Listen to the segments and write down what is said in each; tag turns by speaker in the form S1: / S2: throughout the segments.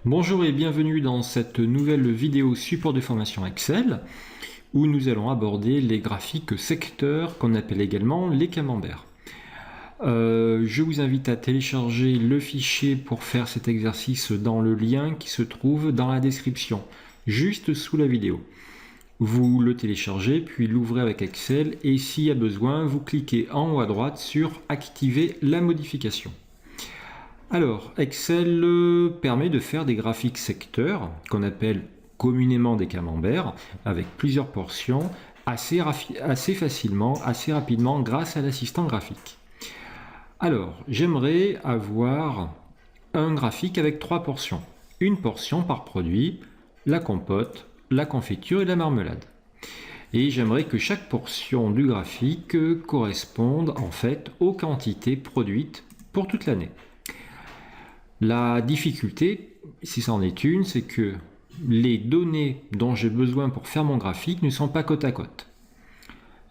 S1: Bonjour et bienvenue dans cette nouvelle vidéo support de formation Excel où nous allons aborder les graphiques secteurs qu'on appelle également les camemberts. Je vous invite à télécharger le fichier pour faire cet exercice dans le lien qui se trouve dans la description, juste sous la vidéo. Vous le téléchargez puis l'ouvrez avec Excel et s'il y a besoin, vous cliquez en haut à droite sur « Activer la modification ». Alors, Excel permet de faire des graphiques secteurs, qu'on appelle communément des camemberts, avec plusieurs portions, assez facilement, assez rapidement, grâce à l'assistant graphique. Alors, j'aimerais avoir un graphique avec 3 portions. Une portion par produit, la compote, la confiture et la marmelade. Et j'aimerais que chaque portion du graphique corresponde en fait aux quantités produites pour toute l'année. La difficulté, si c'en est une, c'est que les données dont j'ai besoin pour faire mon graphique ne sont pas côte à côte.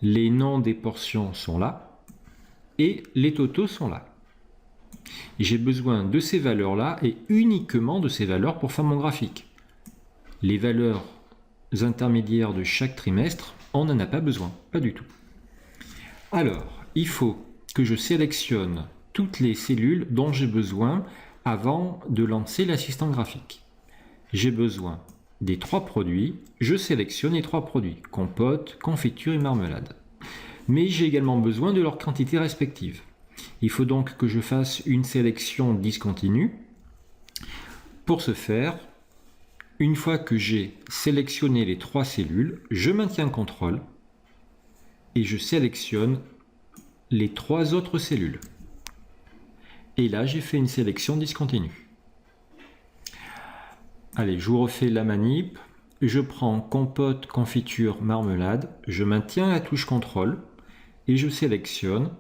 S1: Les noms des portions sont là et les totaux sont là. J'ai besoin de ces valeurs-là et uniquement de ces valeurs pour faire mon graphique. Les valeurs intermédiaires de chaque trimestre, on n'en a pas besoin, pas du tout. Alors, il faut que je sélectionne toutes les cellules dont j'ai besoin avant de lancer l'assistant graphique. J'ai besoin des 3 produits, je sélectionne les 3 produits, compote, confiture et marmelade. Mais j'ai également besoin de leurs quantités respectives. Il faut donc que je fasse une sélection discontinue. Pour ce faire, une fois que j'ai sélectionné les 3 cellules, je maintiens CTRL et je sélectionne les 3 autres cellules. Et là, j'ai fait une sélection discontinue. Allez, je vous refais la manip. Je prends compote, confiture, marmelade. Je maintiens la touche CTRL et je sélectionne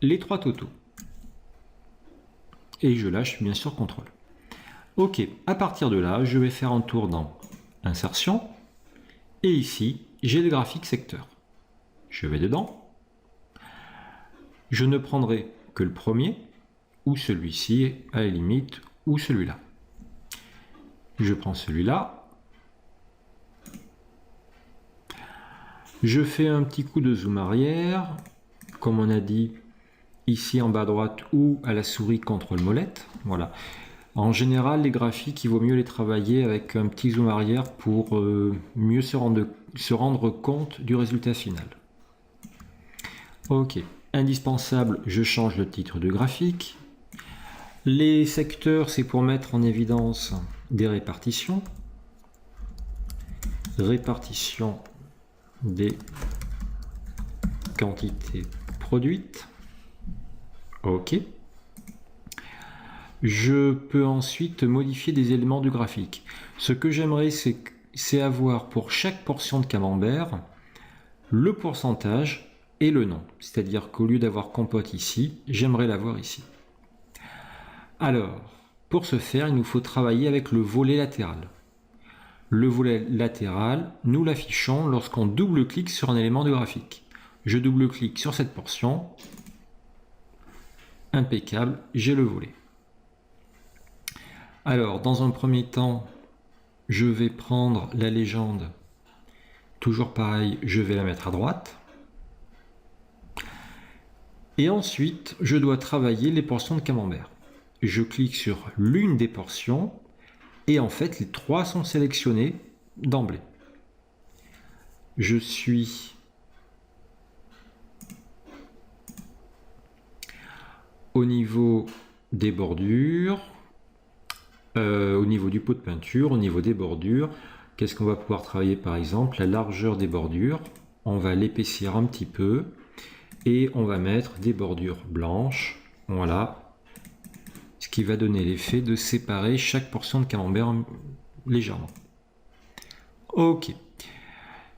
S1: les 3 totaux. Et je lâche bien sûr CTRL. Ok, à partir de là, je vais faire un tour dans Insertion. Et ici, j'ai le graphique secteur. Je vais dedans. Je ne prendrai que le premier, ou celui-ci, à la limite, ou celui-là. Je prends celui-là. Je fais un petit coup de zoom arrière, comme on a dit, ici en bas à droite, ou à la souris CTRL molette. Voilà. En général, les graphiques, il vaut mieux les travailler avec un petit zoom arrière pour mieux se rendre compte du résultat final. Ok. Indispensable, je change le titre du graphique. Les secteurs, c'est pour mettre en évidence des répartitions. Répartition des quantités produites. Ok. Je peux ensuite modifier des éléments du graphique. Ce que j'aimerais, c'est avoir pour chaque portion de camembert le pourcentage et le nom. C'est-à-dire qu'au lieu d'avoir compote ici, j'aimerais l'avoir ici. Alors, pour ce faire, il nous faut travailler avec le volet latéral. Le volet latéral, nous l'affichons lorsqu'on double-clique sur un élément du graphique. Je double-clique sur cette portion. Impeccable, j'ai le volet. Alors, dans un premier temps, je vais prendre la légende. Toujours pareil, je vais la mettre à droite. Et ensuite, je dois travailler les portions de camembert. Je clique sur l'une des portions et en fait, les 3 sont sélectionnés d'emblée. Je suis au niveau des bordures, au niveau du pot de peinture, au niveau des bordures. Qu'est-ce qu'on va pouvoir travailler par exemple? La largeur des bordures. On va l'épaissir un petit peu. Et on va mettre des bordures blanches, voilà, ce qui va donner l'effet de séparer chaque portion de camembert légèrement. Ok,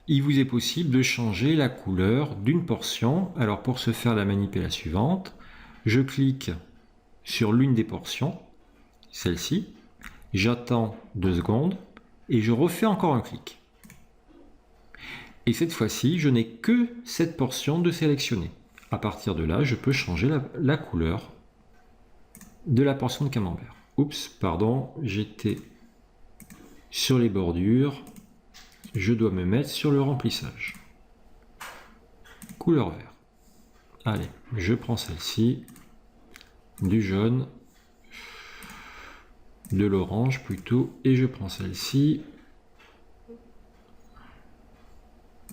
S1: il vous est possible de changer la couleur d'une portion. Alors pour ce faire, la manip est la suivante. Je clique sur l'une des portions, celle-ci, j'attends 2 secondes et je refais encore un clic. Et cette fois-ci, je n'ai que cette portion de sélectionner. À partir de là, je peux changer la couleur de la portion de camembert. Oups, pardon, j'étais sur les bordures. Je dois me mettre sur le remplissage. Couleur vert. Allez, je prends celle-ci. Du jaune. De l'orange plutôt. Et je prends celle-ci.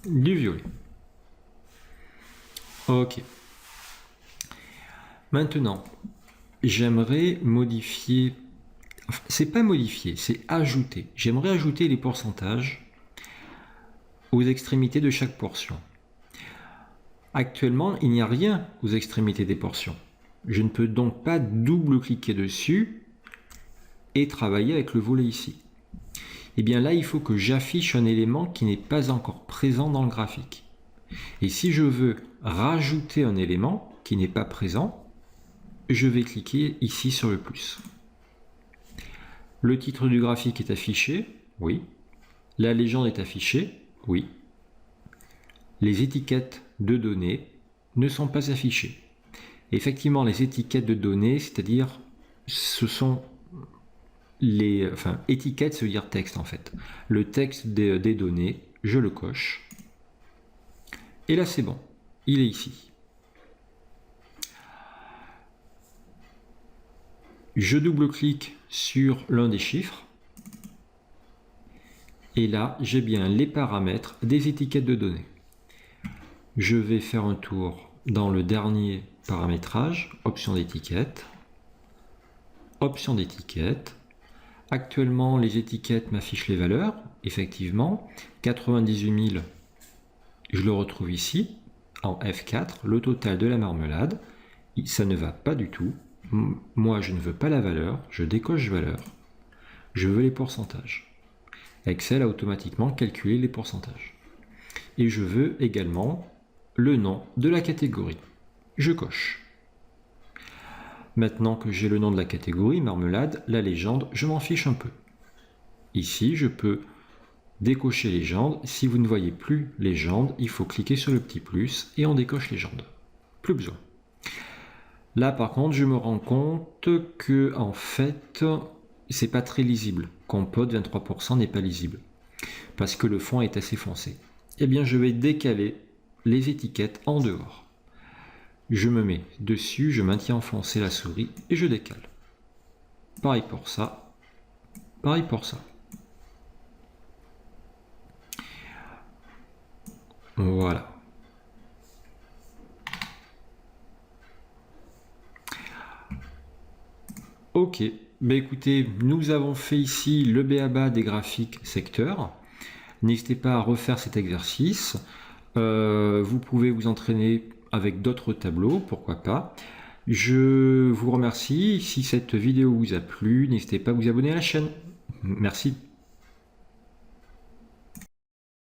S1: Du violet. Ok. Maintenant, j'aimerais modifier. Enfin, c'est pas modifier, c'est ajouter. J'aimerais ajouter les pourcentages aux extrémités de chaque portion. Actuellement, il n'y a rien aux extrémités des portions. Je ne peux donc pas double-cliquer dessus et travailler avec le volet ici. Et bien là, il faut que j'affiche un élément qui n'est pas encore présent dans le graphique. Et si je veux rajouter un élément qui n'est pas présent, je vais cliquer ici sur le plus. Le titre du graphique est affiché, oui. La légende est affichée, oui. Les étiquettes de données ne sont pas affichées. Effectivement, les étiquettes de données, c'est-à-dire, ce sont les... Enfin, étiquette, ça veut dire texte en fait. Le texte des données, je le coche. Et là, c'est bon. Il est ici. Je double-clique sur l'un des chiffres. Et là, j'ai bien les paramètres des étiquettes de données. Je vais faire un tour dans le dernier paramétrage, option d'étiquette. Option d'étiquette. Actuellement, les étiquettes m'affichent les valeurs. Effectivement, 98 000, je le retrouve ici, en F4, le total de la marmelade. Ça ne va pas du tout. Moi, je ne veux pas la valeur, je décoche valeur. Je veux les pourcentages. Excel a automatiquement calculé les pourcentages. Et je veux également le nom de la catégorie. Je coche. Maintenant que j'ai le nom de la catégorie, marmelade, la légende, je m'en fiche un peu. Ici, je peux décocher légende. Si vous ne voyez plus légende, il faut cliquer sur le petit plus et on décoche légende. Plus besoin. Là, par contre, je me rends compte que, en fait, c'est pas très lisible. Compote 23% n'est pas lisible parce que le fond est assez foncé. Eh bien, je vais décaler les étiquettes en dehors. Je me mets dessus, je maintiens enfoncé la souris et je décale. Pareil pour ça. Pareil pour ça. Voilà. Ok, bah écoutez, nous avons fait ici le b.a.-ba des graphiques secteurs. N'hésitez pas à refaire cet exercice. Vous pouvez vous entraîner avec d'autres tableaux, pourquoi pas. Je vous remercie. Si cette vidéo vous a plu, n'hésitez pas à vous abonner à la chaîne. Merci.